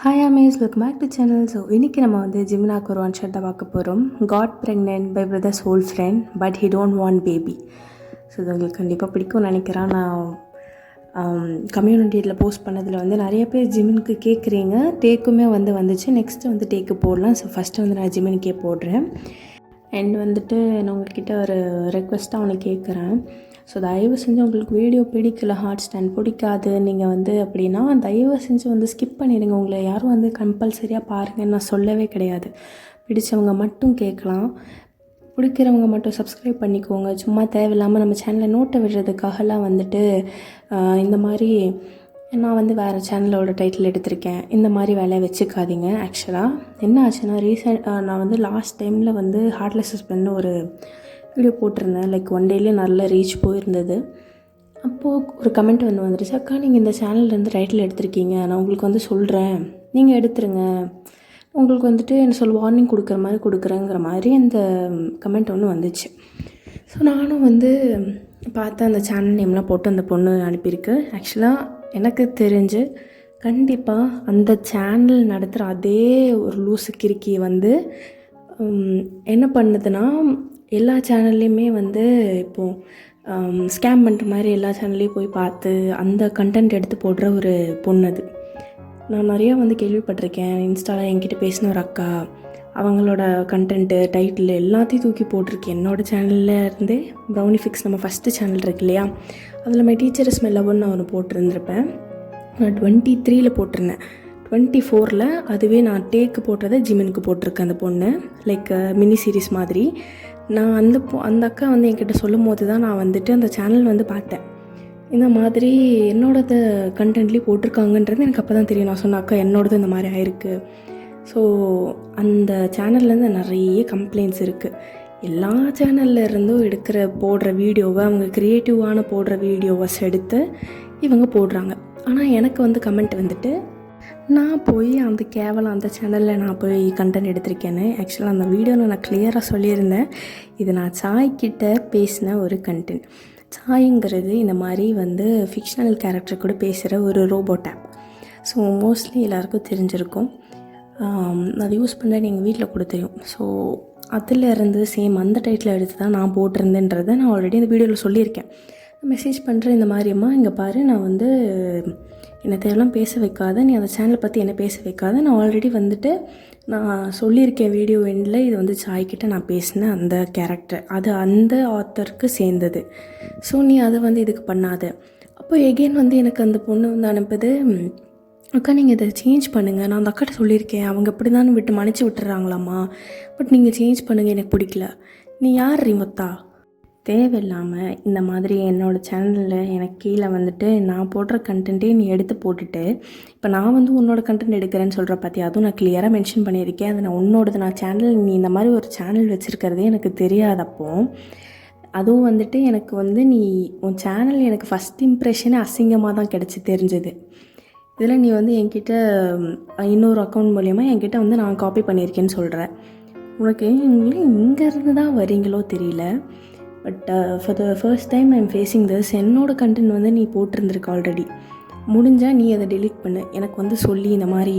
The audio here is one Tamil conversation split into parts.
ஹாய் அமேஸ் welcome back to channel. So இன்றைக்கி நம்ம வந்து ஜிம்னாக்கு ஒரு ஒன் ஷர்ட்டை பார்க்க போகிறோம். Got pregnant by brother's old friend but he don't want baby. So இது உங்களுக்கு கண்டிப்பாக பிடிக்கும்னு நினைக்கிறேன். நான் கம்யூனிட்டியில் போஸ்ட் பண்ணதில் வந்து நிறைய பேர் ஜிம்முக்கு கேட்குறீங்க. டேக்குமே வந்துச்சு. நெக்ஸ்ட்டு வந்து டேக்கு போடலாம். ஸோ ஃபஸ்ட்டு வந்து நான் ஜிம்முனுக்கே போடுறேன். அண்ட் வந்துட்டு நான் உங்கள்கிட்ட ஒரு ரெக்வெஸ்ட்டாக ஒன்று கேட்குறேன். ஸோ தயவு செஞ்சு உங்களுக்கு வீடியோ பிடிக்கல, ஹார்ட் ஸ்டாண்ட் பிடிக்காது நீங்கள் வந்து அப்படின்னா தயவு செஞ்சு வந்து ஸ்கிப் பண்ணிடுங்க. உங்களை யாரும் வந்து கம்பல்சரியாக பாருங்கன்னு நான் சொல்லவே கிடையாது. பிடிச்சவங்க மட்டும் கேட்கலாம், பிடிக்கிறவங்க மட்டும் சப்ஸ்கிரைப் பண்ணிக்கோங்க. சும்மா தேவையில்லாமல் நம்ம சேனலை நோட்டை விடுறதுக்காகலாம் வந்துட்டு இந்த மாதிரி நான் வந்து வேறு சேனலோட டைட்டில் எடுத்திருக்கேன் இந்த மாதிரி வேலையை வச்சுக்காதீங்க. ஆக்சுவலாக என்ன ஆச்சுன்னா நான் வந்து லாஸ்ட் டைமில் வந்து ஹார்ட்லெஸ் ஹஸ்பண்ட்னு ஒரு வீடியோ போட்டிருந்தேன். லைக் ஒன் டேலேயே நல்ல ரீச் போயிருந்தது. அப்போது ஒரு கமெண்ட் வந்துருச்சு, அக்கா நீங்கள் இந்த சேனல்லேருந்து டைட்டில் எடுத்திருக்கீங்க, நான் உங்களுக்கு வந்து சொல்கிறேன், நீங்கள் எடுத்துருங்க, உங்களுக்கு வந்துட்டு என்ன வார்னிங் கொடுக்குற மாதிரி கொடுக்குறேங்கிற மாதிரி அந்த கமெண்ட் ஒன்று வந்துச்சு. ஸோ நானும் வந்து பார்த்து அந்த சேனல் நேம்லாம் போட்டு அந்த பொண்ணு அனுப்பியிருக்கு. ஆக்சுவலாக எனக்கு தெரிஞ்சு கண்டிப்பாக அந்த சேனல் நடத்துகிற அதே ஒரு லூசு கிறுக்கி வந்து என்ன பண்ணுதுன்னா எல்லா சேனல்லையுமே வந்து இப்போது ஸ்கேம் பண்ணுற மாதிரி எல்லா சேனல்லையும் போய் பார்த்து அந்த கண்டென்ட் எடுத்து போடுற ஒரு பொண்ணு அது. நான் நிறையா வந்து கேள்விப்பட்டிருக்கேன். இன்ஸ்டாவில் என்கிட்ட பேசின ஒரு அக்கா அவங்களோட கண்டென்ட்டு டைட்டில் எல்லாத்தையும் தூக்கி போட்டிருக்கேன். என்னோடய சேனலில் இருந்தே ப்ரௌனி ஃபிக்ஸ் நம்ம ஃபஸ்ட்டு சேனல் இருக்கு இல்லையா, அதில் மை டீச்சர் இஸ் மை லவ்னு நான் ஒன்று போட்டிருந்துருப்பேன். நான் 23 போட்டிருந்தேன். 24 அதுவே நான் டேக்கு போட்டதை ஜிமினுக்கு போட்டிருக்கேன். அந்த பொண்ணு லைக் மினி சீரீஸ் மாதிரி. நான் அந்த அக்கா வந்து என்கிட்ட சொல்லும் போது தான் நான் வந்துட்டு அந்த சேனல் வந்து பார்த்தேன். இந்த மாதிரி என்னோடது கண்டென்ட்லேயும் போட்டிருக்காங்கன்றது எனக்கு அப்போ தான் தெரியும். நான் சொன்ன அக்கா என்னோடது இந்த மாதிரி ஆயிருக்கு. ஸோ அந்த சேனல்லேருந்து நிறைய கம்ப்ளைண்ட்ஸ் இருக்குது. எல்லா சேனலில் இருந்தும் போடுற வீடியோவை அவங்க க்ரியேட்டிவான போடுற வீடியோவை எடுத்து இவங்க போடுறாங்க. ஆனால் எனக்கு வந்து கமெண்ட் வந்துட்டு நான் போய் அந்த கேவலம் அந்த சேனலில் நான் போய் கண்டென்ட் எடுத்திருக்கேன்னு. ஆக்சுவலாக அந்த வீடியோவில் நான் கிளியராக சொல்லியிருந்தேன், இது நான் சாய்கிட்ட பேசின ஒரு கண்டென்ட். சாய்ங்கிறது இந்த மாதிரி வந்து ஃபிக்ஷனல் கேரக்டர் கூட பேசுகிற ஒரு ரோபோட் ஆப். ஸோ மோஸ்ட்லி எல்லாேருக்கும் தெரிஞ்சிருக்கும். அது யூஸ் பண்ணுறேன்னு எங்கள் வீட்டில் கூட தெரியும். ஸோ அதில் இருந்து சேம் அந்த டைட்டில் எடுத்து தான் நான் போட்டிருந்தேன்றதை நான் ஆல்ரெடி இந்த வீடியோவில் சொல்லியிருக்கேன். மெசேஜ் பண்ணுறேன் இந்த மாதிரியம்மா, இங்கே பாரு, நான் வந்து என்னை தேவையெல்லாம் பேச வைக்காத, நீ அந்த சேனலை பற்றி என்ன பேச வைக்காத, நான் ஆல்ரெடி வந்துட்டு நான் சொல்லியிருக்கேன் வீடியோ எண்டில், இது வந்து சாய்கிட்ட நான் பேசினேன் அந்த கேரக்டர், அது அந்த ஆத்தருக்கு சேர்ந்தது. ஸோ நீ அதை வந்து இதுக்கு பண்ணாத. அப்போ எகெயின் வந்து எனக்கு அந்த பொண்ணு வந்து அனுப்புது, அக்கா நீங்கள் இதை சேஞ்ச் பண்ணுங்கள், நான் அந்த அக்காட்ட சொல்லியிருக்கேன், அவங்க இப்படி தான் விட்டு மன்னிச்சு விட்டுறாங்களாம்மா, பட் நீங்கள் சேஞ்ச் பண்ணுங்கள், எனக்கு பிடிக்கல. நீ யார் ரிமத்தா? தேவையில்லாமல் இந்த மாதிரி என்னோடய சேனலில் எனக்கு கீழே வந்துட்டு நான் போடுற கண்டென்ட்டே நீ எடுத்து போட்டுட்டு இப்போ நான் வந்து உன்னோட கண்டென்ட் எடுக்கிறேன்னு சொல்கிற பற்றி, அதுவும் நான் கிளியராக மென்ஷன் பண்ணியிருக்கேன், அது நான் உன்னோடது, நான் சேனல், நீ இந்த மாதிரி ஒரு சேனல் வச்சுருக்கிறதே எனக்கு தெரியாதப்போ, அதுவும் வந்துட்டு எனக்கு வந்து நீ உன் சேனல் எனக்கு ஃபஸ்ட் இம்ப்ரெஷனே அசிங்கமாக தான் கிடச்சி தெரிஞ்சது. இதில் நீ வந்து என்கிட்ட இன்னொரு அக்கௌண்ட் மூலயமா என்கிட்ட வந்து நான் காப்பி பண்ணியிருக்கேன்னு சொல்கிறேன். உனக்கு இங்கேருந்து தான் வரீங்களோ தெரியல. But for the first time I am facing this. என்னோடய கண்டென்ட் வந்து நீ போட்டிருந்துருக்க ஆல்ரெடி. முடிஞ்சால் நீ அதை டெலீட் பண்ணு. எனக்கு வந்து சொல்லி இந்த மாதிரி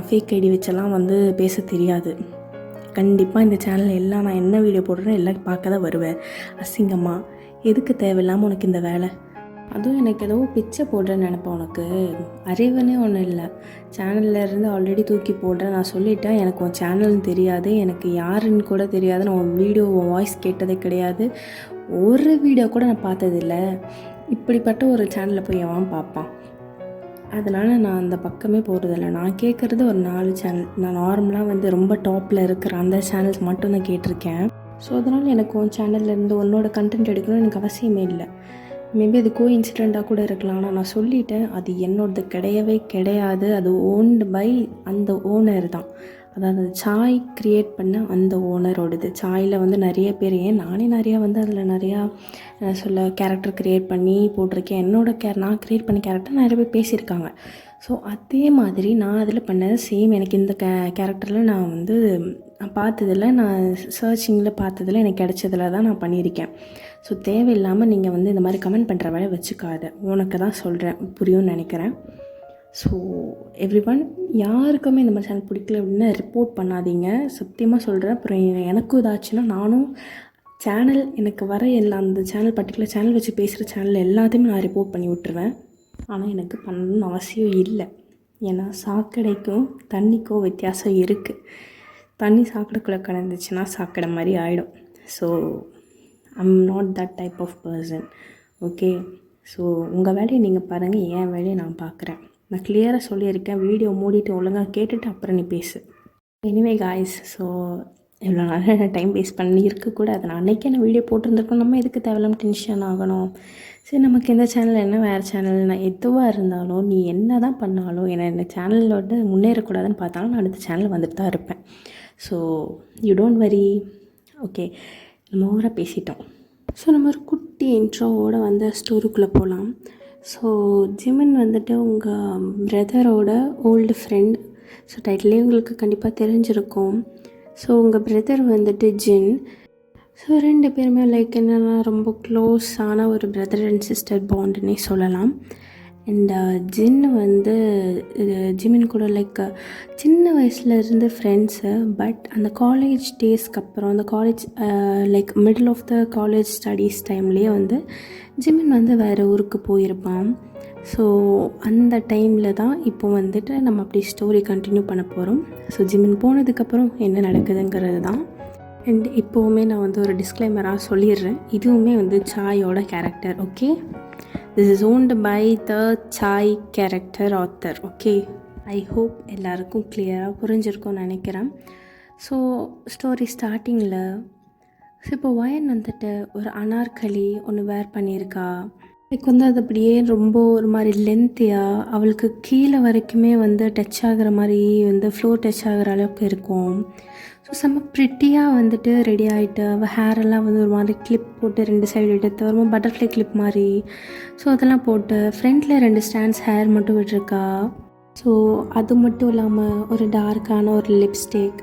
ஃபேக் ஐடி வச்செல்லாம் வந்து பேச தெரியாது. கண்டிப்பாக இந்த சேனலில் எல்லாம் நான் என்ன வீடியோ போடுறேன் எல்லாம் பார்க்க தான் வருவேன். அசிங்கமாக எதுக்கு தேவையில்லாமல் உனக்கு இந்த வேலை? அதுவும் எனக்கு ஏதோ பிச்சை போடுறேன்னு நினைப்பேன். உனக்கு அறிவுனே ஒன்றும் இல்லை. சேனலில் இருந்து ஆல்ரெடி தூக்கி போடுறேன். நான் சொல்லிட்டேன், எனக்கு உன் சேனல்னு தெரியாது, எனக்கு யாருன்னு கூட தெரியாது, நான் உன் வீடியோ உன் வாய்ஸ் கேட்டதே கிடையாது, ஒரு வீடியோ கூட நான் பார்த்ததில்லை. இப்படிப்பட்ட ஒரு சேனலில் போய் எவன் பார்ப்பான்? அதனால் நான் அந்த பக்கமே போகிறதில்ல. நான் கேட்குறது ஒரு 4 சேனல். நான் நார்மலாக வந்து ரொம்ப டாப்பில் இருக்கிற அந்த சேனல்ஸ் மட்டும் தான் கேட்டிருக்கேன். ஸோ அதனால் எனக்கு உன் சேனல்லேருந்து உன்னோட கண்டென்ட் எடுக்கணும்னு எனக்கு அவசியமே இல்லை. மேபி அது இன்சிடெண்ட்டாக கூட இருக்கலாம். ஆனால் நான் சொல்லிட்டேன், அது என்னோடது கிடையவே கிடையாது. அது ஓன்டு பை அந்த ஓனர் தான். அதாவது சாய் க்ரியேட் பண்ண அந்த ஓனரோடது. சாயில் வந்து நிறைய பேர், நானே நிறையா வந்து அதில் நிறையா கேரக்டர் க்ரியேட் பண்ணி போட்டிருக்கேன். நான் க்ரியேட் பண்ண கேரக்டர் நிறைய பேர் பேசியிருக்காங்க. ஸோ அதே மாதிரி நான் அதில் பண்ணது சேம். எனக்கு இந்த கேரக்டரில் நான் வந்து பார்த்ததில்ல, நான் சர்ச்சிங்கில் பார்த்ததில் எனக்கு கிடைச்சதில் தான் நான் பண்ணியிருக்கேன். ஸோ தேவையில்லாமல் நீங்கள் வந்து இந்த மாதிரி கமெண்ட் பண்ணுற வேலை வச்சுக்காத. உனக்கு தான் சொல்கிறேன், புரியும்னு நினைக்கிறேன். ஸோ எவ்ரிவன், யாருக்குமே இந்த மாதிரி சேனல் பிடிக்கல அப்படின்னா ரிப்போர்ட் பண்ணாதீங்க. சத்தியமாக சொல்கிறேன். அப்புறம் எனக்கும் இதாச்சுன்னா நானும் சேனல் எனக்கு வர எல்லாம் அந்த சேனல் பர்டிகுலர் சேனல் வச்சு பேசுகிற சேனல் எல்லாத்தையுமே நான் ரிப்போர்ட் பண்ணி விட்டுருவேன். ஆனால் எனக்கு பண்ணணும்னு அவசியம் இல்லை. ஏன்னா சாக்கடைக்கும் தண்ணிக்கும் வித்தியாசம் இருக்குது. தண்ணி சாக்கடைக்குள்ளே கலந்துச்சுன்னா சாக்கடை மாதிரி ஆகிடும். So I'm not that type of person. Okay, so உங்கள் வேலையை நீங்கள் பாருங்கள், என் வேலையை நான் பார்க்குறேன். நான் கிளியராக சொல்லியிருக்கேன். வீடியோ மூடிட்டு ஒழுங்காக கேட்டுட்டு அப்புறம் நீ பேசு. எனிவே காய்ஸ், ஸோ இவ்வளோ நாள் டைம் வேஸ்ட் பண்ணி இருக்கக்கூடாது. நான் அன்றைக்கே நான் வீடியோ போட்டிருந்துருக்கோம். நம்ம எதுக்கு தேவையில்லாம டென்ஷன் ஆகணும்? சரி, நமக்கு எந்த சேனல் என்ன வேறு சேனல், நான் எதுவாக இருந்தாலும் நீ என்ன தான் பண்ணாலும் என்ன சேனலோட முன்னேறக்கூடாதுன்னு பார்த்தாலும் நான் அடுத்த சேனல் வந்துட்டு தான் இருப்பேன். So you don't worry. Okay, நம்ம ஓவராக பேசிட்டோம். ஸோ நம்ம ஒரு குட்டி இன்ட்ரோவோடு வந்து ஸ்டோரிக்குள்ளே போகலாம். ஸோ ஜிமின் வந்துட்டு உங்கள் பிரதரோட ஓல்டு ஃப்ரெண்ட். ஸோ டைட்டிலே உங்களுக்கு கண்டிப்பாக தெரிஞ்சிருக்கும். ஸோ உங்கள் பிரதர் வந்துட்டு ஜின். ஸோ 2 பேருமே லைக் என்னென்னா ரொம்ப க்ளோஸான ஒரு பிரதர் அண்ட் சிஸ்டர் பாண்டுன்னே சொல்லலாம். அண்ட் ஜின் வந்து ஜிமின் கூட லைக் சின்ன வயசில் இருந்து ஃப்ரெண்ட்ஸு. பட் அந்த காலேஜ் டேஸ்க்கு அப்புறம் அந்த college like middle of the college studies டைம்லேயே வந்து ஜிமின் வந்து வேறு ஊருக்கு போயிருப்பான். ஸோ அந்த டைமில் தான் இப்போ வந்துட்டு நம்ம அப்படி ஸ்டோரி கண்டினியூ பண்ண போகிறோம். ஸோ ஜிமின் போனதுக்கப்புறம் என்ன நடக்குதுங்கிறது தான். அண்ட் இப்போவுமே நான் வந்து ஒரு டிஸ்க்ளைமராக சொல்லிடுறேன், இதுவுமே வந்து சாயோட character. Okay, this is owned by the Sai character author. Okay, I hope எல்லாருக்கும் கிளியராக புரிஞ்சிருக்கும்னு நினைக்கிறேன். ஸோ ஸ்டோரி ஸ்டார்டிங்கில் இப்போ வயன் வந்துட்டு ஒரு அனார்கலி ஒன்று வேர் பண்ணியிருக்கா. லைக் வந்து அது அப்படியே ரொம்ப ஒரு மாதிரி லென்த்தியாக அவளுக்கு கீழே வரைக்குமே வந்து டச் ஆகிற மாதிரி வந்து ஃப்ளோர் டச் ஆகிற அளவுக்கு இருக்கும். ஸோ செம்ம ப்ரிட்டியாக வந்துட்டு ரெடி ஆகிட்டு அவள் ஹேரெல்லாம் வந்து ஒரு மாதிரி கிளிப் போட்டு 2 சைடு எடுத்து ஒரு மாதிரி பட்டர்ஃப்ளை கிளிப் மாதிரி. ஸோ அதெல்லாம் போட்டு ஃப்ரண்ட்டில் 2 ஸ்டாண்ட்ஸ் ஹேர் மட்டும் விட்டுருக்கா. ஸோ அது மட்டும் இல்லாமல் ஒரு டார்க்கான ஒரு லிப்ஸ்டிக்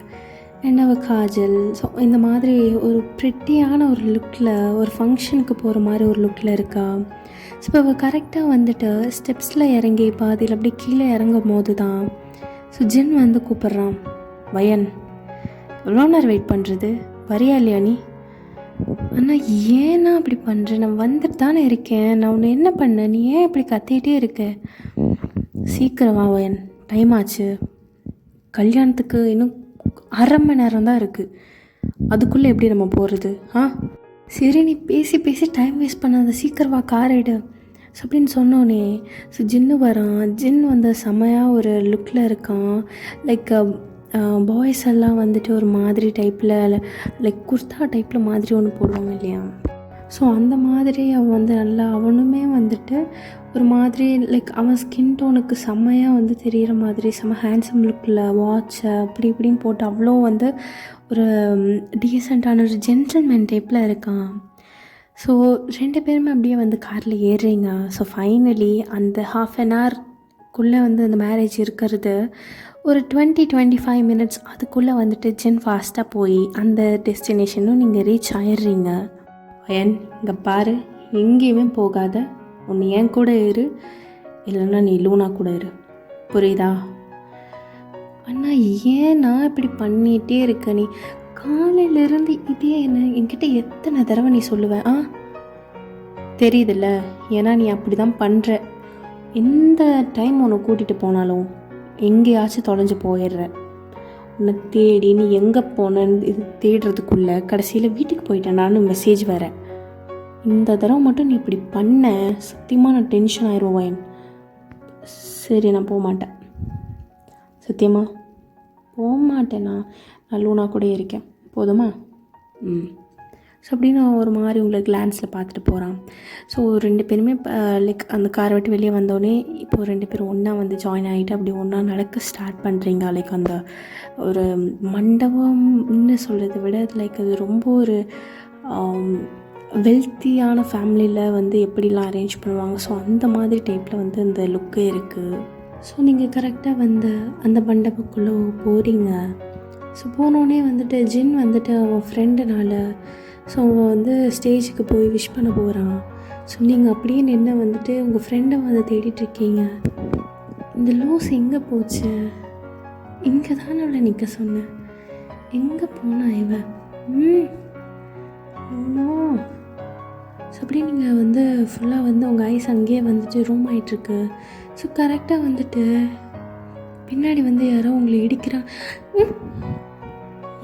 அண்ட் அவள் காஜல். ஸோ இந்த மாதிரி ஒரு ப்ரிட்டியான ஒரு லுக்கில் ஒரு ஃபங்க்ஷனுக்கு போகிற மாதிரி ஒரு லுக்கில் இருக்கா. ஸோ இப்போ அவள் கரெக்டாக வந்துட்டு ஸ்டெப்ஸில் இறங்கி பாதியில் அப்படி கீழே இறங்கும் போது தான் ஸோ ஜின் வந்து கூப்பிட்றான், வயன் எவ்வளோ நேரம் வெயிட் பண்ணுறது, வரியா இல்லையா நீ? ஆனால் ஏன்னா அப்படி பண்ணுறேன், நான் வந்துட்டு தானே இருக்கேன், நான் உன்னை என்ன பண்ணேன், நீ ஏன் இப்படி கத்திகிட்டே இருக்க? சீக்கிரம் வா வயன், டைம் ஆச்சு, கல்யாணத்துக்கு இன்னும் 1/2 மணி நேரம் தான் இருக்குது, அதுக்குள்ளே எப்படி நம்ம போகிறது? சரி, நீ பேசி பேசி டைம் வேஸ்ட் பண்ணாத, சீக்கிரம் வா, கார் எடு. ஸோ அப்படின்னு சொன்னோன்னே ஸோ ஜின்னு வரான். ஜின் வந்து செம்மையாக ஒரு லுக்கில் இருக்கான். லைக் பாய்ஸ் எல்லாம் வந்துட்டு ஒரு மாதிரி டைப்பில் லைக் குர்தா டைப்பில் மாதிரி ஒன்று போடுவாங்க இல்லையா. ஸோ அந்த மாதிரி அவன் வந்து நல்லா அவனுமே வந்துட்டு ஒரு மாதிரி லைக் அவன் ஸ்கின் டோனுக்கு செம்மையாக வந்து தெரிகிற மாதிரி செம்ம ஹேண்ட்ஸம் லுக்கில் வாட்சை அப்படி இப்படின்னு போட்டு அவ்வளோ வந்து ஒரு டீசெண்டான ஒரு ஜென்டில்மேன் டைப்பில் இருக்கான். ஸோ 2 பேருமே அப்படியே வந்து காரில் ஏறுறீங்க. ஸோ ஃபைனலி அந்த 1/2 ஹவர்க்குள்ளே வந்து அந்த மேரேஜ் இருக்கிறது ஒரு 20-25 மினிட்ஸ் அதுக்குள்ளே வந்துட்டு ஜின் ஃபாஸ்ட்டாக போய் அந்த டெஸ்டினேஷனும் நீங்கள் ரீச் ஆயிடுறீங்க. வயன், இங்கே பாரு, எங்கேயுமே போகாத, ஒன்று என் கூட இரு, இல்லைன்னா நீ லூனா கூட இரு, புரியுதா? அண்ணா ஏன்னா இப்படி பண்ணிகிட்டே இருக்க நீ? காலையிலேருந்து இதே என்ன என்கிட்ட எத்தனை தடவை நீ சொல்லுவேன்? தெரியுதுல்ல, ஏன்னா நீ அப்படி தான் பண்ணுற. எந்த டைம் உன்னை கூட்டிகிட்டு போனாலும் எங்கேயாச்சும் தொலைஞ்சு போயிடுற. உன்னை தேடி நீ எங்கே போனேன்னு இது தேடுறதுக்குள்ளே கடைசியில் வீட்டுக்கு போயிட்டேனான்னு மெசேஜ் வேற. இந்த தடவை மட்டும் நீ இப்படி பண்ண, சத்தியமாக நான் டென்ஷன் ஆயிடுவேன். சரி, நான் போக மாட்டேன், சத்தியமா போக மாட்டேண்ணா, நான் லூனா கூட இருக்கேன், போதுமா? ஸோ அப்படின்னு ஒரு மாதிரி உங்களை கிளான்ஸில் பார்த்துட்டு போகிறான். ஸோ 2 பேருமே லைக் அந்த காரை விட்டு வெளியே வந்தோடனே இப்போது 2 பேரும் ஒன்றா வந்து ஜாயின் ஆகிட்டு அப்படி ஒன்றா நடக்க ஸ்டார்ட் பண்ணுறீங்க. லைக் அந்த ஒரு மண்டபம்னு சொல்கிறத விட லைக் அது ரொம்ப ஒரு வெல்த்தியான ஃபேமிலியில் வந்து எப்படிலாம் அரேஞ்ச் பண்ணுவாங்க. ஸோ அந்த மாதிரி டைப்பில் வந்து அந்த லுக்கு இருக்குது. ஸோ நீங்கள் கரெக்டாக வந்து அந்த மண்டபக்குள்ளே போகிறீங்க. ஸோ போனோடனே வந்துட்டு ஜின் வந்துட்டு அவன் ஃப்ரெண்டுனால ஸோ அவன் வந்து ஸ்டேஜுக்கு போய் விஷ் பண்ண போகிறான். ஸோ நீங்கள் அப்படியே நின்று வந்துட்டு உங்கள் ஃப்ரெண்டை வந்து தேடிட்டுருக்கீங்க. இந்த லூஸ் எங்கே போச்சு? இங்கே தானே அவளை நிற்க சொன்னேன். எங்கே போனா இவ? இன்னும் ஸோ அப்படியே நீங்கள் வந்து ஃபுல்லாக வந்து உங்கள் ஐஸ் அங்கேயே வந்துட்டு ரூம் ஆகிட்டுருக்கு. ஸோ கரெக்டாக வந்துட்டு பின்னாடி வந்து யாரோ உங்களை இடிக்கிறா.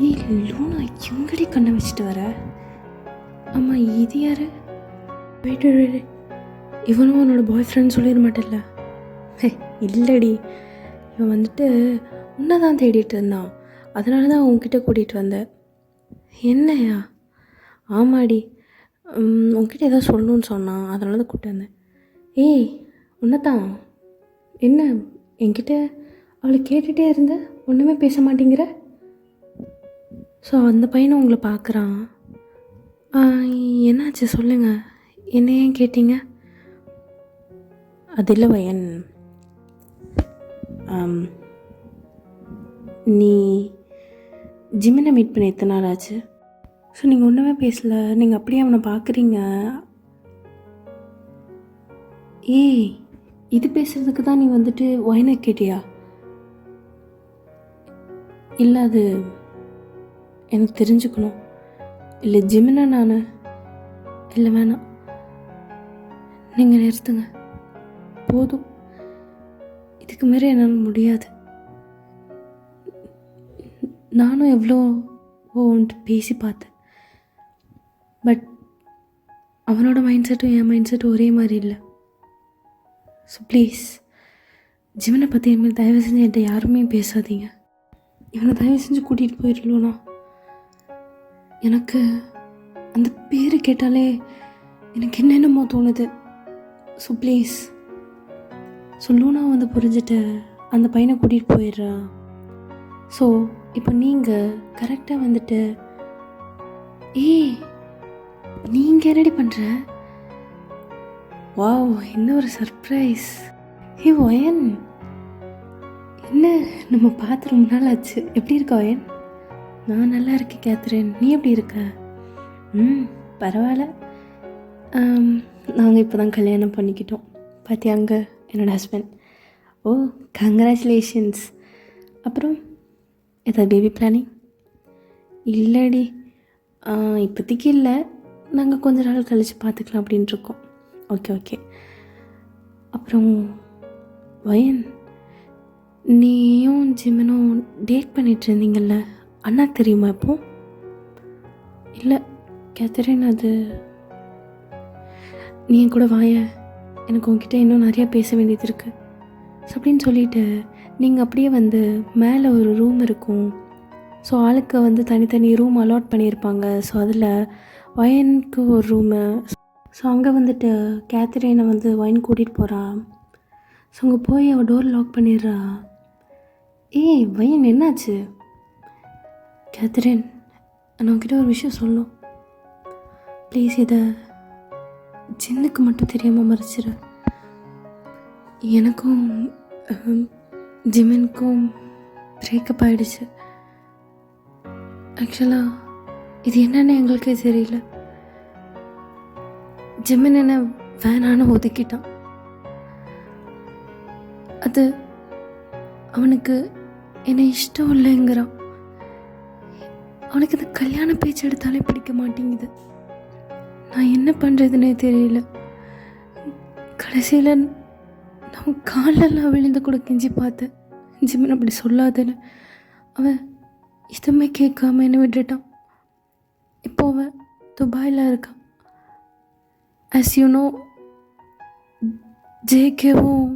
ஏய் லூனா, எங்கடி கண்ணை வச்சுட்டு வர? ஆமாம், இது யார்? வெயிட், இவனும் உன்னோட பாய் ஃப்ரெண்ட் சொல்லிட மாட்டேல்ல? இல்லடி, இவன் வந்துட்டு உன்னை தான் தேடிட்டு இருந்தான். அதனால தான் உங்ககிட்ட கூட்டிகிட்டு வந்தேன். என்னையா? ஆமாடி, உங்ககிட்ட ஏதாவது சொல்லணுன்னு சொன்னான், அதனால தான் கூப்பிட்டு வந்தேன். ஏய் உன்னைத்தான். என்ன என்கிட்ட அவளை கேட்டுகிட்டே இருந்த, ஒன்றுமே பேச மாட்டேங்கிற? ஸோ அந்த பையனை உங்களை பார்க்குறான். என்னாச்சு சொல்லுங்கள், என்ன ஏன் கேட்டீங்க? அது இல்லை வயன், நீ ஜிமினை மீட் பண்ண எத்தனை நாள் ஆச்சு? ஸோ நீங்கள் ஒன்றுமே பேசலை, நீங்கள் அப்படியே அவனை பார்க்குறீங்க. ஏய், இது பேசுகிறதுக்கு தான் நீ வந்துட்டு வயனை கேட்டியா? இல்லை, அது எனக்கு தெரிஞ்சுக்கணும். இல்லை ஜிமினா நான்? இல்லை வேணாம், நீங்கள் நிறுத்துங்க போதும். இதுக்கு மாரி என்னால் முடியாது. நானும் எவ்வளோ வந்துட்டு பேசி பார்த்தேன். பட் அவனோட மைண்ட் செட்டும் என் மைண்ட் செட்டும் ஒரே மாதிரி இல்லை. ஸோ ப்ளீஸ் ஜிவனை பற்றி இனிமேல் தயவு செஞ்சு என்கிட்ட யாருமே பேசாதீங்க. இவனை தயவு செஞ்சு கூட்டிகிட்டு போயிடலூனா. எனக்கு அந்த பேர் கேட்டாலே எனக்கு என்னென்னமோ தோணுது. So please. ஸோ லூனா வந்து புரிஞ்சுட்டு அந்த பையனை கூட்டிகிட்டு போயிடுறா. ஸோ இப்போ நீங்கள் கரெக்டாக வந்துட்டு, நீங்கள் என்னடி பண்ணுற? வாவ், என்ன ஒரு சர்ப்ரைஸ். வயன், என்ன நம்ம பார்த்து ரொம்ப நாள் ஆச்சு. எப்படி இருக்க வயன்? நான் நல்லா இருக்கேன் கேத்ரின், நீ எப்படி இருக்க? பரவாயில்ல. நாங்கள் இப்போ தான் கல்யாணம் பண்ணிக்கிட்டோம். பார்த்தியாங்க என்னோடய ஹஸ்பண்ட். ஓ, கங்க்ராச்சுலேஷன்ஸ். அப்புறம் ஏதாவது பேபி பிளானிங்? இல்லைடி, இப்போதைக்கு இல்லை. நாங்கள் கொஞ்ச நாள் கழித்து பார்த்துக்கலாம் அப்படின்ட்டுருக்கோம். ஓகே. அப்புறம் வயன், நீயும் ஜிமனும் டேட் பண்ணிட்டு இருந்தீங்கல்ல, அண்ணா தெரியுமா இப்போ? இல்லை கேத்தரின், அது நீ என் கூட வாய, எனக்கு உங்ககிட்ட இன்னும் நிறையா பேச வேண்டியது இருக்குது. ஸோ அப்படின்னு சொல்லிவிட்டு நீங்கள் அப்படியே வந்து மேலே ஒரு ரூம் இருக்கும். ஸோ ஆளுக்கு வந்து தனித்தனி ரூம் அலாட் பண்ணியிருப்பாங்க. ஸோ அதில் வயனுக்கு ஒரு ரூமு. ஸோ அங்கே வந்துட்டு கேத்ரினை வந்து வயன் கூட்டிகிட்டு போகிறா. ஸோ அங்கே போய் அவள் டோர் லாக் பண்ணிடுறா. வயன் என்னாச்சு? கேத்ரின், நான் உங்ககிட்ட ஒரு விஷயம் சொல்லணும். ப்ளீஸ் இதை ஜின்னுக்கு மட்டும் தெரியாமல் மறைச்சிரு. எனக்கும் ஜிமினுக்கும் பிரேக்கப் ஆகிடுச்சு. ஆக்சுவலாக இது என்னன்னு எங்களுக்கே தெரியல. ஜிமின் என்ன வேணான்னு ஒதுக்கிட்டான். அது அவனுக்கு என்னை இஷ்டம் இல்லைங்கிறான். அவனுக்கு இந்த கல்யாண பேச்சு எடுத்தாலே பிடிக்க மாட்டேங்குது. நான் என்ன பண்ணுறதுன்னே தெரியல. கடைசியில் நான் காலெல்லாம் விழுந்து கூட கெஞ்சி பார்த்தேன், ஜிமின் அப்படி சொல்லாதேன்னு. அவன் எதுவுமே கேட்காம என்னை விட்டுட்டான். இப்போ அவன் துபாயில் இருக்கான். ஆஸ் யூ நோ, ஜேகேவும்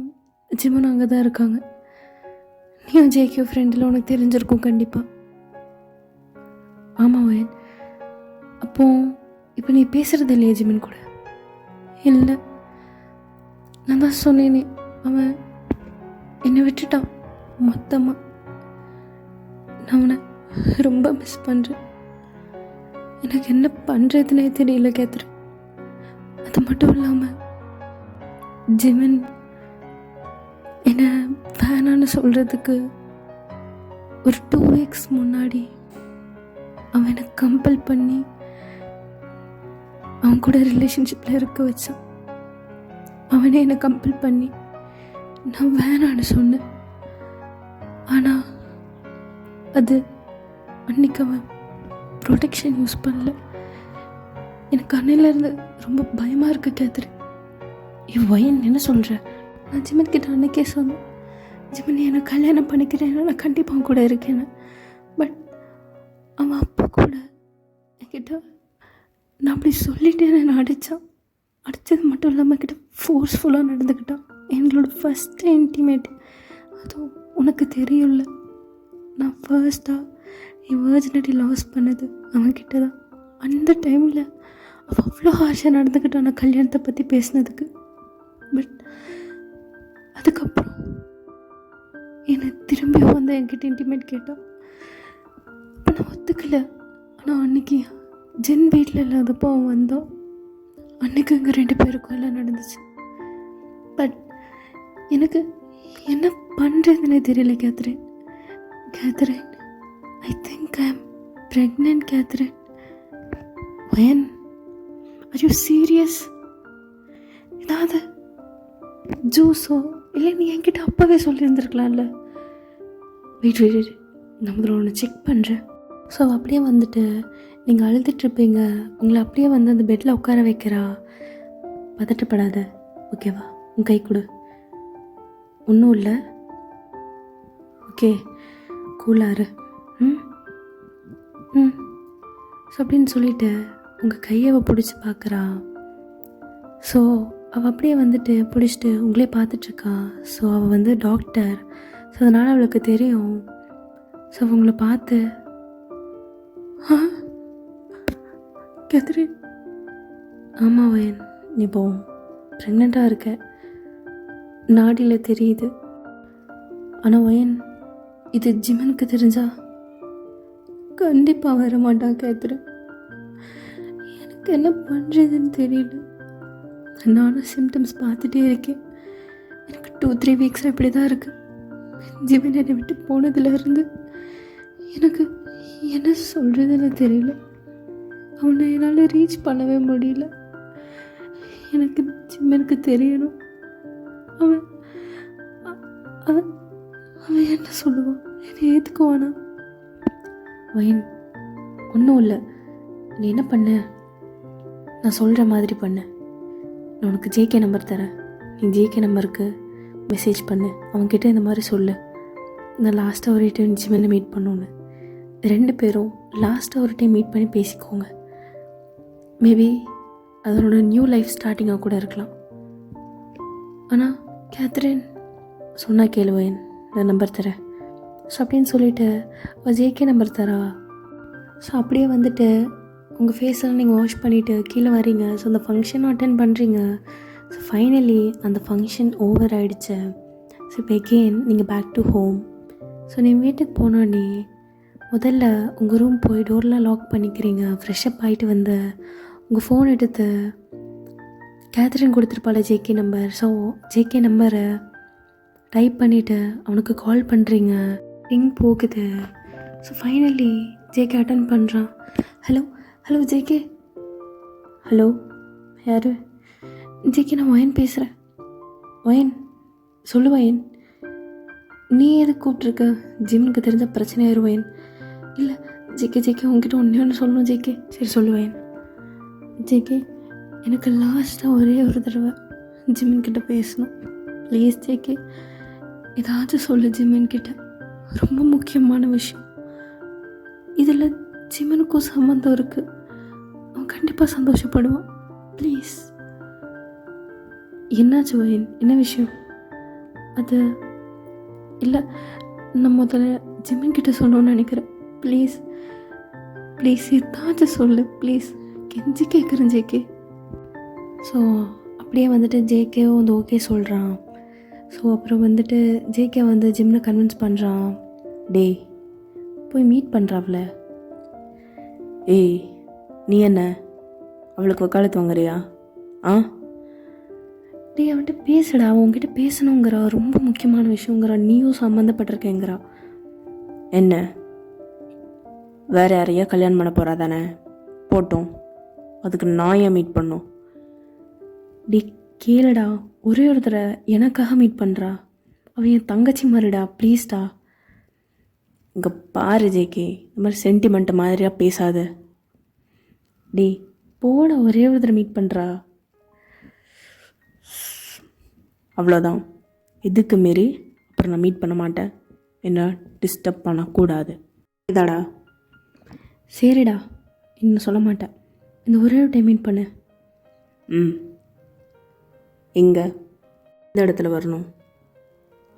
ஜிமனும் அங்கே தான் இருக்காங்க. நீயும் ஜேகே ஃப்ரெண்டில் உனக்கு தெரிஞ்சிருக்கும் கண்டிப்பாக. ஆமாம் வயன். அப்போ இப்போ நீ பேசுகிறது இல்லையா ஜிமின் கூட? இல்லை, நான் தான் சொன்னேனே, அவன் என்னை விட்டுட்டான் மொத்தமாக. நான் அவனை ரொம்ப மிஸ் பண்ணுறேன். எனக்கு என்ன பண்ணுறதுனே தெரியல கேத்ரின். அது மட்டும் இல்லாமல் ஜிமின் என்ன வேணான்னு சொல்கிறதுக்கு ஒரு 2 weeks முன்னாடி அவன் என்னை கம்பல் பண்ணி அவன் கூட ரிலேஷன்ஷிப்பில் இருக்க வச்சான். அவனே என்னை கம்பல் பண்ணி நான் வேணான்னு சொன்னேன். ஆனால் அது அன்னைக்கு அவன் ப்ரொடெக்ஷன் யூஸ் பண்ணல. எனக்கு அன்னையிலேருந்து ரொம்ப பயமாக இருக்குது கேத்ரின். வயன் என்ன சொல்கிற? நான் ஜிமன் கிட்ட அன்னைக்கே சொன்னேன், ஜிமன் என்னை கல்யாணம் பண்ணிக்கிறேன், நான் கண்டிப்பாக கூட இருக்கேன்னு. பட் அவன் அப்பா கூட என்கிட்ட நான் அப்படி சொல்லிட்டேன்னு நான் அடித்தது மட்டும் இல்லாமல் கிட்ட ஃபோர்ஸ்ஃபுல்லாக நடந்துக்கிட்டான். எங்களோட ஃபஸ்ட்டு இன்டிமேட். அதுவும் உனக்கு தெரியும்ல, நான் ஃபர்ஸ்ட்டாக என் வர்ஜினிட்டி லாஸ் பண்ணது அவன்கிட்ட தான். அந்த டைமில் அவள் அவ்வளோ ஹார்ஷாக நடந்துக்கிட்டான் நான் கல்யாணத்தை பற்றி பேசினதுக்கு. பட் அதுக்கப்புறம் என்னை திரும்பியும் வந்து என்கிட்ட இன்டிமேட் கேட்டான். அப்போ நான் ஒத்துக்கலை. ஆனால் அன்றைக்கி ஜென் வீட்டில் இல்லாதப்போ அவன் வந்தோம். அன்றைக்கு எங்கள் 2 பேருக்கும் எல்லாம் நடந்துச்சு. பட் எனக்கு என்ன பண்ணுறதுன்னு தெரியல Catherine. I think I am pregnant Catherine. Wayne, are you serious? ஏதாவது ஜூஸோ இல்லை நீ என்கிட்ட அப்போவே சொல்லியிருந்துருக்கலாம்ல. வெயிட் நான் முதல்ல ஒன்று செக் பண்ணுறேன். ஸோ அப்படியே வந்துட்டு நீங்கள் அழுதுட்ருப்பீங்க, உங்களை அப்படியே வந்து அந்த பெட்டில் உட்கார வைக்கிறா. பதட்டப்படாத, ஓகேவா? உன் கை கொடு. ஒன்றும் இல்லை, ஓகே, கூலாரு. ஸோ அப்படின்னு சொல்லிவிட்டு உங்கள் கையை பிடிச்சி பார்க்குறா. ஸோ அவள் அப்படியே வந்துட்டு பிடிச்சிட்டு உங்களே பார்த்துட்ருக்கா. ஸோ அவள் வந்து டாக்டர். ஸோ அதனால் அவளுக்கு தெரியும். ஸோ அவங்கள பார்த்து, கேத்ரின், ஆமாம் வயன், நீ இப்போ ப்ரெக்னெண்ட்டாக இருக்க, நாடியில் தெரியுது. ஆனால் வயன், இது ஜிமனுக்கு தெரிஞ்சா கண்டிப்பாக வர மாட்டான் கேத்ரின். எனக்கு என்ன பண்ணுறதுன்னு தெரியல. நானும் சிம்டம்ஸ் பார்த்துட்டே இருக்கேன். எனக்கு 2-3 வீக்ஸாக இப்படி தான் இருக்குது. ஜிமன் என்னை விட்டு போனதுலேருந்து எனக்கு என்ன சொல்கிறதுன்னு தெரியல. அவனை என்னால் ரீச் பண்ணவே முடியல. எனக்கு ஜிம்மனுக்கு தெரியணும். அவன் அவன் அவன் என்ன சொல்லுவான்? என்னை ஏற்றுக்குவானா? வயன், ஒன்றும் இல்லை, நீ என்ன பண்ண, நான் சொல்கிற மாதிரி பண்ண. நான் உனக்கு ஜேகே நம்பர் தரேன். நீ ஜேகே நம்பருக்கு மெசேஜ் பண்ணு. அவன்கிட்ட இந்த மாதிரி சொல்லு, நான் லாஸ்ட்டாக ஒரு டைம் ஜிம்மனை மீட் பண்ணோன்னு. 2 பேரும் லாஸ்ட்டாக ஒரு டைம் மீட் பண்ணி பேசிக்கோங்க. மேபி அதனோட நியூ லைஃப் ஸ்டார்டிங்காக கூட இருக்கலாம். ஆனால் கேத்ரின், சொன்னால் கேளுவேன், நான் நம்பர் தரேன். ஸோ அப்படின்னு சொல்லிவிட்டு ஜேகே நம்பர் தரா. ஸோ அப்படியே வந்துட்டு உங்கள் ஃபேஸெல்லாம் நீங்கள் வாஷ் பண்ணிவிட்டு கீழே வரீங்க. ஸோ அந்த ஃபங்க்ஷனும் அட்டென்ட் பண்ணுறீங்க. ஸோ ஃபைனலி அந்த ஃபங்க்ஷன் ஓவர் ஆகிடுச்சு. ஸோ இப்போ எகெயின் நீங்கள் பேக் டு ஹோம். ஸோ நீ வீட்டுக்கு போனோடனே முதல்ல உங்கள் ரூம் போய் டோர்லாம் லாக் பண்ணிக்கிறீங்க. ஃப்ரெஷ்அப் ஆகிட்டு வந்து உங்கள் ஃபோன் எடுத்து கேத்ரின் கொடுத்துருப்பாள் ஜேகே நம்பர். ஸோ ஜேகே நம்பரை டைப் பண்ணிவிட்டு அவனுக்கு கால் பண்ணுறீங்க. ரிங் போகுது. ஸோ ஃபைனலி ஜேகே அட்டன் பண்ணுறான். Hello JK. ஹலோ, யார்? ஜேகே, நான் வயன் பேசுகிறேன். வயன், சொல்லு வயன். நீ எதுக்கு கூப்பிட்ருக்க? ஜிம்னுக்கு தெரிஞ்ச பிரச்சனை ஆயிரும் வயன். இல்லை ஜேகே உங்ககிட்ட ஒன்று சொல்லணும் ஜேகே. சரி சொல்லுவேன். ஜேகே, எனக்கு லாஸ்ட்டாக ஒரே ஒரு தடவை ஜிம்மின்கிட்ட பேசணும். ப்ளீஸ் ஜேகே, ஏதாச்சும் சொல்லு ஜிம்மின்கிட்ட. ரொம்ப முக்கியமான விஷயம். இதில் ஜிம்மனுக்கும் சம்மந்தம் இருக்குது. அவன் கண்டிப்பாக சந்தோஷப்படுவான். ப்ளீஸ். என்னாச்சு வயன்? என்ன விஷயம்? அது இல்லை, நான் முதல்ல ஜிம்மின்கிட்ட சொல்லணும்னு நினைக்கிறேன். ப்ளீஸ் ஏதாச்சும் சொல்லு ப்ளீஸ். கெஞ்சி கேட்குறேன் ஜேகே. ஸோ அப்படியே வந்துட்டு ஜேகேவும் வந்து ஓகே சொல்கிறான். ஸோ அப்புறம் வந்துட்டு ஜேகே வந்து ஜிம்னை கன்வின்ஸ் பண்ணுறான். டேய் போய் மீட் பண்ணுறாப்ல. ஏய் நீ என்ன அவளுக்கு வக்காலத்து வாங்குறியா? டேய் அவன்கிட்ட பேசுடா, அவன் உங்ககிட்ட பேசணுங்கிறா, ரொம்ப முக்கியமான விஷயங்கிறா, நீயும் சம்மந்தப்பட்டிருக்கேங்கிறா. என்ன வேறு யாரையா கல்யாணம் பண்ண போகிறா தானே? போட்டோம், அதுக்கு நான் ஏன் மீட் பண்ணோம்? டே கேளுடா, ஒரே ஒரு தடவை எனக்காக மீட் பண்ணுறா அவன் என் தங்கச்சி மாதிரிடா, ப்ளீஸ்டா. இங்கே பாரு ஜேகே, இந்த மாதிரி சென்டிமெண்ட் மாதிரியாக பேசாத. டேய் போட, ஒரே ஒரு தடவை மீட் பண்ணுறா, அவ்வளோதான். இதுக்கு மாரி அப்புறம் நான் மீட் பண்ண மாட்டேன். என்ன டிஸ்டர்ப் பண்ணக்கூடாது. இதாடா. சரிடா, இன்னும் சொல்ல மாட்டேன். இந்த ஒரே ஒரு டைம் மீட் பண்ணு. எங்கே, இந்த இடத்துல வரணும்?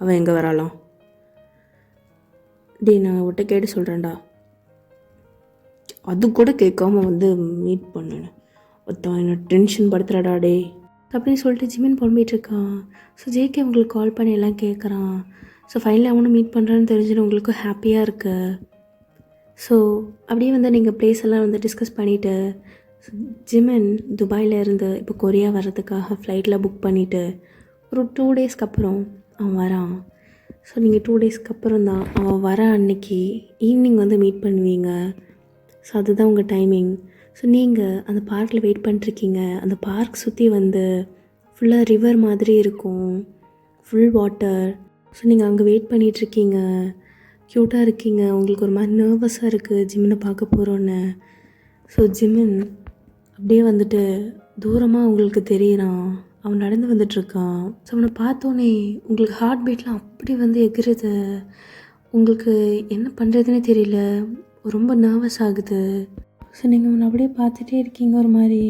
அவன் எங்கே வராலாம்? டே நான் விட்ட கேட்டு சொல்கிறேன்டா. அது கூட கேட்காம வந்து மீட் பண்ணேன். ஒருத்தன் என்ன டென்ஷன் படுத்துறாடா டே அப்படின்னு சொல்லிட்டு ஜிமின் புலம்பிகிட்ருக்கான். ஸோ ஜேகே அவங்களுக்கு கால் பண்ணி எல்லாம் கேட்குறான். ஸோ ஃபைனலாக அவனும் மீட் பண்ணுறான்னு தெரிஞ்சுட்டு உங்களுக்கு ஹாப்பியாக இருக்கு. ஸோ அப்படியே வந்து நீங்கள் ப்ளேஸ் எல்லாம் வந்து டிஸ்கஸ் பண்ணிவிட்டு ஜிமின் துபாயில் இருந்து இப்போ கொரியா வர்றதுக்காக ஃப்ளைட்டில் புக் பண்ணிவிட்டு ஒரு 2 டேஸ்க்கு அப்புறம் அவன் வரான். ஸோ நீங்கள் 2 டேஸ்க்கு அப்புறம் தான் அவன் வர அன்னைக்கு ஈவினிங் வந்து மீட் பண்ணுவீங்க. ஸோ அதுதான் உங்கள் டைமிங். ஸோ நீங்கள் அந்த பார்க்கில் வெயிட் பண்ணிட்டுருக்கீங்க. அந்த பார்க் சுற்றி வந்து ஃபுல்லாக ரிவர் மாதிரி இருக்கும், ஃபுல் வாட்டர். ஸோ நீங்கள் அங்கே வெயிட் பண்ணிகிட்ருக்கீங்க, க்யூட்டாக இருக்கீங்க. உங்களுக்கு ஒரு மாதிரி நர்வஸாக இருக்குது ஜிமினை பார்க்க போகிறோன்னு. ஸோ ஜிமின் அப்படியே வந்துட்டு தூரமாக உங்களுக்கு தெரியுறான். அவன் நடந்து வந்துட்டுருக்கான். ஸோ அவனை பார்த்தோன்னே உங்களுக்கு ஹார்ட் பீட்லாம் அப்படி வந்து எகுறுது. உங்களுக்கு என்ன பண்ணுறதுனே தெரியல, ரொம்ப நர்வஸ் ஆகுது. ஸோ நீங்கள் அவனை அப்படியே பார்த்துட்டே இருக்கீங்க ஒரு மாதிரி.